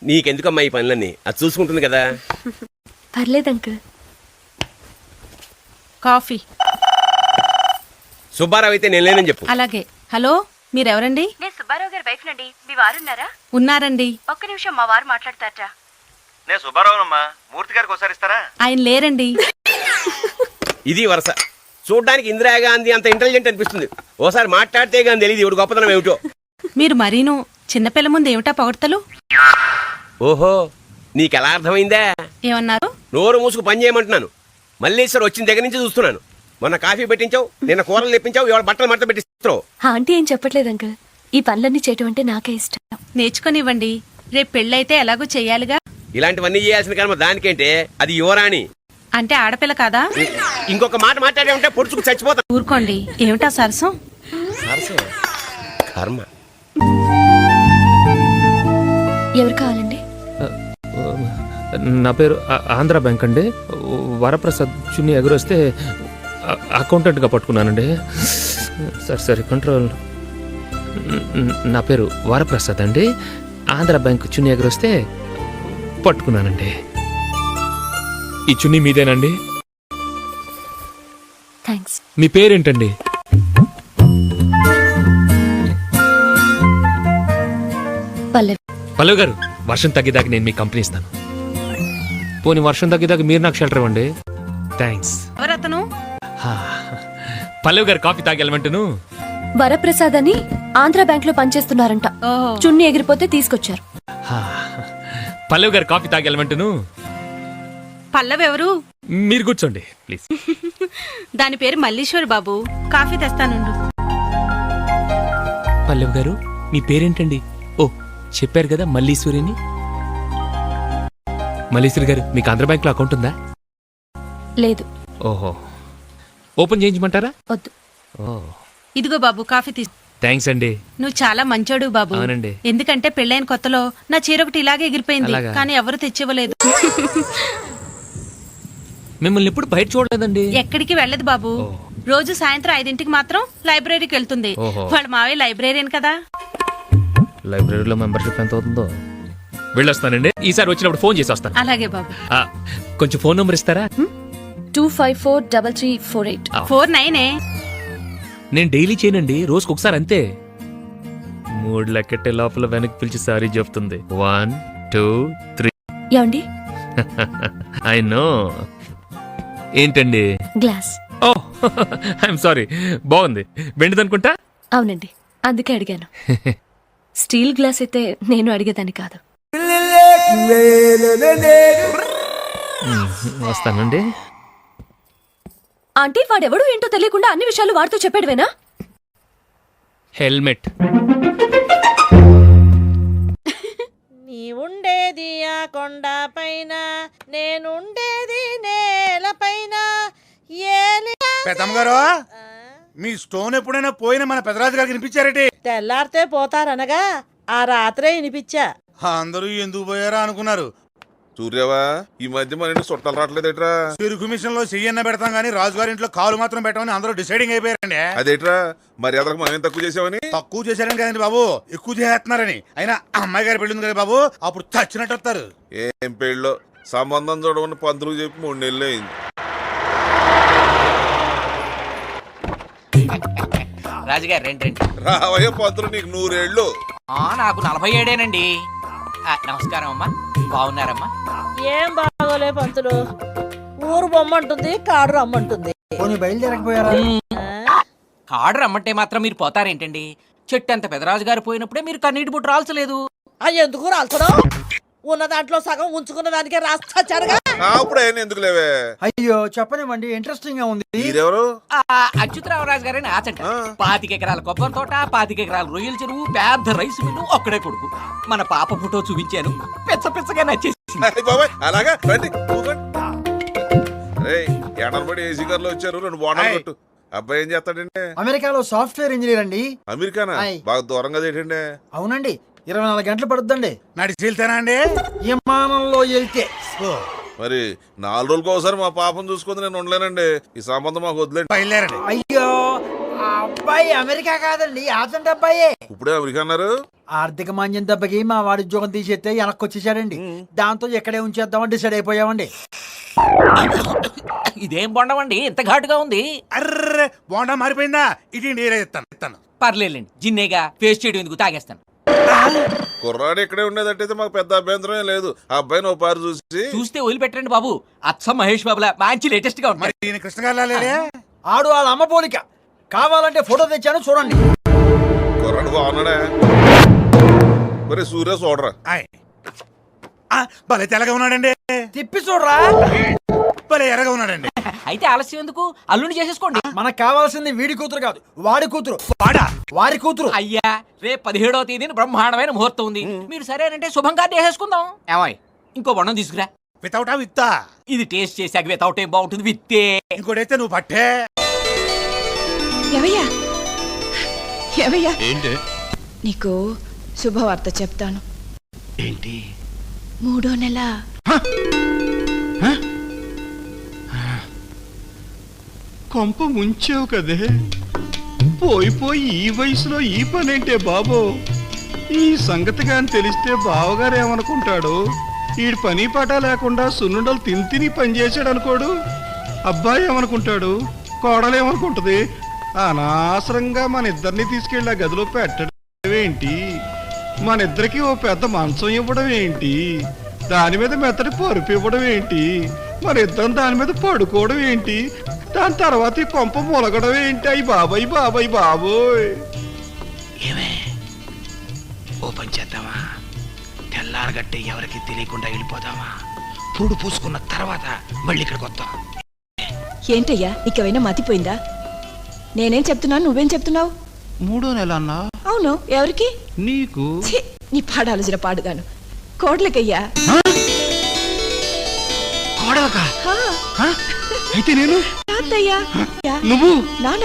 నీకెందుకమ్మా ఈ పనులన్నీ? అది చూసుకుంటుంది కదా. పర్లేదు అంకుల్. కాఫీ. సుబ్బారావు అయితే నేను లేనని చెప్పు. అలాగే. హలో, మీరెవరండి? నేను సుబ్బారావు గారి వైఫ్ నండి. మీ వారున్నారా? ఉన్నారండి. ఒక్క నిమిషం, మా వారు మాట్లాడతారట. నేను సుబ్బారావునమ్మా. మూర్తి గారికి ఒకసారి ఇస్తారా? ఆయన లేరండి. ఇది వరుస. చూడ్డానికి ఇందిరాగాంధీ అంత ఇంటెలిజెంట్ అనిపిస్తుంది. ఓసారి మాట్లాడితే గాని తెలియదు ఇవిడు గొప్పతనం ఏమిటో. మీరు మరీను చిన్నపిల్ల ముందు ఏమిటా పొగడతలు? ఓహో, నీకెలా అర్థమైందా? ఏమన్నారు? నోరు మూసుకు పని చేయమంటున్నాను. మల్లేశ్వర్ వచ్చిన దగ్గర నుంచి చూస్తున్నాను. మొన్న కాఫీ పెట్టించావు, నిన్న కూరలు తెప్పించావు, ఇవాళ బట్టలు మడత పెట్టిస్తావు. ఆంటీ ఏం చెప్పట్లేదు అంకుల్. ఈ పనులన్నీ చేయటం అంటే నాకే ఇష్టం. నేర్చుకునివ్వండి. రేపు పెళ్ళైతే ఎలాగో చెయ్యాలిగా. ఇలాంటివన్నీ చేయాల్సిన కర్మ దానికేంటే, అది యువరాణి. అంటే ఆడపిల్ల కాదా? ఇంకొక మాట మాట్లాడే ఉంటే పొడుచుకు చచ్చిపోతా. ఊరుకోండి. ఏమిటా సరసం? కర్మ. ఎవరు కావాలండి? నా పేరు ఆంధ్ర బ్యాంక్ అండి. వరప్రసాద్ చున్ని ఎగురొస్తే అకౌంటెంట్గా పట్టుకున్నానండి. సరే కంట్రోల్. నా పేరు వరప్రసాద్ అండి. ఆంధ్ర బ్యాంక్ చున్ని ఎగురొస్తే పట్టుకున్నానండి. ఈ చున్నీ మీదేనండి? థ్యాంక్స్. మీ పేరేంటండి? పల్లవి గారు, వర్షం తగ్గేదాకా నేను మీ కంపెనీ ఇస్తాను. పోనీ వర్షం తగ్గేదాకా మీరు నాకు షెల్టర్ ఇవ్వండి. థ్యాంక్స్. ఎవరతను? పల్లవి గారు కాఫీ తాగి వెళ్ళమంటును. వరప్రసాద్ అని ఆంధ్ర బ్యాంక్ లో పనిచేస్తున్నారంట. ఓహో. చున్ని ఎగిరిపోతే తీసుకొచ్చారు. పల్లవి గారు కాఫీ తాగి వెళ్ళమంటును. పల్లవి ఎవరు? మీరు కూర్చోండి ప్లీజ్. దాని పేరు మల్లీశ్వరి బాబు. కాఫీ తెస్తానుండు. పల్లవి గారు, మీ పేరేంటండి? ఓ, చెప్పారు కదా మల్లీశ్వరిని. మల్లీశ్వరి గారు, మీకు ఆంధ్ర బ్యాంక్ లో అకౌంట్ ఉందా? లేదు. ఓహో, ఓపెన్ చేయించమంటారా? వద్దు. ఓ, ఇదిగో బాబు కాఫీ తీసు. థ్యాంక్స్ అండి. నువ్వు చాలా మంచోడు బాబు. అవునండి. ఎందుకంటే పెళ్ళైన కొత్తలో నా చీర ఒకటి ఇలాగే ఎగిరిపోయింది. అలాగా? కానీ ఎవరు తెచ్చివ్వలేదు. మిమ్మల్ని ఎప్పుడు బయట చూడలేదండి. ఎక్కడికి వెళ్ళదు బాబు. రోజు సాయంత్రం 5ంటికి మాత్రం లైబ్రరీకి వెళ్తుంది. వాళ్ళ మావయ్య లైబ్రేరియన్ కదా. లైబ్రరీలో మెంబర్షిప్ ఎంత అవుతుందో. వెళ్ళొస్తానండి. ఈసారి వచ్చినప్పుడు ఫోన్ చేసి వస్తాను. అలాగే బాబు. కొంచెం ఫోన్ నంబర్ ఇస్తారా? 2543348. 49. నేను డైలీ చేయనండి, రోజుకి ఒకసారి అంతే. 3 లెక్కెట్టే లోపల వెనక్కి పిలిచి సారీ చెప్తుంది. 1 2 3. ఏమండి? I know. ఏంటండి? గ్లాస్. Oh, I'm sorry. బాగుంది. వెండిదనుకుంటా. అవునండి, అందుకే అడిగాను. స్టీల్ గ్లాస్ అయితే నేను అడిగేదాన్ని కాదు. వస్తానండి. ఆంటీ, వాడెవడు ఏంటో తెలియకుండా అన్ని విషయాలు వాడితో చెప్పాడువేనా? హెల్మెట్. నీవుండేది ఆ కొండ పైన, నేనుండేది నేల పైన. పెద్దమ్మగారు, మీ స్టోన్ ఎప్పుడైనా పోయిన మన పెదరాజు గారికి వినిపించారటి? తెల్లారితే పోతారనగా ఆ రాత్రే వినిపించా. అందరూ ఎందుకు పోయారా అనుకున్నారు. సూర్యవా, ఈ మధ్య మన ఇంట్లో చుట్టాలు రావట్లేదేట్రా? చెరుకు మిషన్ లో చెయ్యన్న పెడతాం గానీ రాజుగారి ఇంట్లో కాలు మాత్రం పెట్టమని అందరూ డిసైడింగ్ అయిపోయారండి. అదేట్రా, మర్యాదలకు మనం తక్కువ చేసామని? తక్కువ చేశారని కదండి బాబు, ఎక్కువ చేస్తున్నారని. అయినా అమ్మాయి గారి పెళ్ళి ఉంది కదా బాబు, అప్పుడు చచ్చినట్టు వస్తారు. ఏం పెళ్ళో, సంబంధం చూడమని పంతులకు చెప్పి 3 నెలలు అయింది. రాజుగారు రండి. రావయ్య పంతులు, నీకు 100 ఏళ్ళు. నాకు 47 నమస్కారం అమ్మా. బాగున్నారమ్మా? ఏం బాగోలే పంతులు. ఊరు బొమ్మంటుంది, కాడు రమ్మంటుంది. కాడు రమ్మంటే మాత్రం మీరు పోతారేంటండి? చెట్టు అంత పెదరాజు గారు పోయినప్పుడే మీరు కన్నీటి బుట్టు రాల్చలేదు. ఎందుకు రాల్చడం? ఉన్న దాంట్లో సగం ఉంచుకున్న దానికే రాస్తారుగా. అప్పుడు ఆయన ఎందుకు లేవే? అయ్యో చెప్పనివ్వండి, ఇంట్రెస్టింగ్ గా ఉంది. మీరెవరు? అచ్యుతరామరాజు గారని ఆచంట. 25 ఎకరాల కొబ్బరి తోట, 25 ఎకరాల రొయ్యల చెరువు, పెద్ద రైస్ మిల్లు, ఒక్కడే కొడుకు. మన పాప ఫోటో చూపించాను, పిచ్చగా నచ్చేసి. బాబాయ్ అలాగా రండి. ఎడనబడి ఏసీ కార్లో వచ్చారు, 2 బోనాలు కొట్టు. అబ్బాయి ఏం చేస్తాడండి? అమెరికాలో సాఫ్ట్వేర్ ఇంజనీర్ అండి. అమెరికానా? బాగా దూరంగా ఏంటండి? అవునండి, 24 గంటలు పడుతుందండి. నడిచి వెళ్తానా అండి? విమానంలో వెళ్తే. మరి 4 రోజులకు ఒకసారి మా పాపం చూసుకుంది నేను ఉండలేనండి. ఈ సంబంధం మాకు వదిలేండి. బయలుదేరండి. అయ్యో, ఆ అబ్బాయి అమెరికా కాదండి యాసంట అబ్బాయే. ఇప్పుడే అమెరికా అన్నారు. ఆర్థిక మాంద్యం దెబ్బకి మా వాడి ఉద్యోగం తీసేస్తే వెనక్కి వచ్చేసాడండి. దాంతో ఎక్కడే ఉంచేద్దామని డిసైడ్ అయిపోయామండి. ఇదేం బొండమండి ఇంత ఘాటుగా ఉంది? అర్రే బోండా మారిపోయిందా? ఇది నేనే ఇస్తాను. పర్లేదండి, జిన్నేగా ఫేస్ చేయడం ఎందుకు, తాగేస్తాను. కుర్రాడు ఇక్కడే ఉండేదట్టయితే మాకు పెద్ద అభ్యంతరమే లేదు. ఆ అబ్బాయిని ఓ పారు చూస్తే వదిలిపెట్టండి బాబు, అచ్చం మహేష్ బాబులా మంచి లేటెస్ట్ గా మరి ఉంటాయి. ఈయన కృష్ణ గారు ఆడు వాళ్ళ అమ్మ పోలిక. కావాలంటే ఫోటో తెచ్చాను చూడండి. కుర్రాడు బాగున్నాడా? మరి సూర్య చూడరా. భలే తెల్లగా ఉన్నాడండి. తిప్పి చూడరా. భలే ఎర్రగా ఉన్నాడండి. అయితే ఆలస్యం ఎందుకు, అల్లుని చేసేసుకోండి. మనకు కావాల్సింది వీడి కూతురు కాదు, వాడి కూతురు. వారి కూతురు. అయ్యా రేపు 17వ తేదీన బ్రహ్మాండమైన ముహూర్తం ఉంది. మీరు సరేనంటే శుభంగా చేసేసుకుందాం. ఏమాయ్ ఇంకో బొండం తీసుకురా. వితౌటా విత్తా? ఇది టేస్ట్ చేసాక వితౌట్ ఏం బాగుంటుంది, విత్తే. ఇంకోటైతే నువ్వు పట్టే. ఎవయ్యా ఎవయ్యా ఏంటి నీకు శుభవార్త చెప్తాను. ఏంటి? 3వ నెల. కొంప ముంచావు కదే. పోయి ఈ వయసులో ఈ పనేంటే బాబో? ఈ సంగతిగా అని తెలిస్తే బావగారు ఏమనుకుంటాడు? ఈడు పని పాట లేకుండా సున్నుండలు తిని పని చేశాడు అనుకోడు. అబ్బాయి ఏమనుకుంటాడు? కోడలు ఏమనుకుంటది? అనవసరంగా మన ఇద్దరిని తీసుకెళ్ళి ఆ గదిలో పెట్టడం ఏంటి? మన ఇద్దరికి ఓ పెద్ద మంచం ఇవ్వడం ఏంటి? దాని మీద మెత్తటి పరుపు ఇవ్వడం ఏంటి? మన ఇద్దరం దాని మీద పడుకోవడం ఏంటి? దాని తర్వాత ఈ కొంప మొలగడం ఏంటి? అయ్యి బాబాయ్ బాబాయ్ బాబోయ్. ఏమే ఓ పని చేద్దామా? తెల్లారగట్టే ఎవరికి తెలియకుండా వెళ్ళిపోదామా? పూడు పూసుకున్న తర్వాత మళ్ళీ ఇక్కడికి వద్దాం. ఏంటయ్యా నీకేమైనా మతిపోయిందా? నేనేం చెప్తున్నాను, నువ్వేం చెప్తున్నావు? 3వ నెల అన్నా? అవును, ఎవరికి? నీకు. ఛీ, నీ పాడాలోచన పాడుగాను. కోడ్లకయ్యా. కోడలకా? అయితే నేను తాతయ్యా నువ్వు నాన్న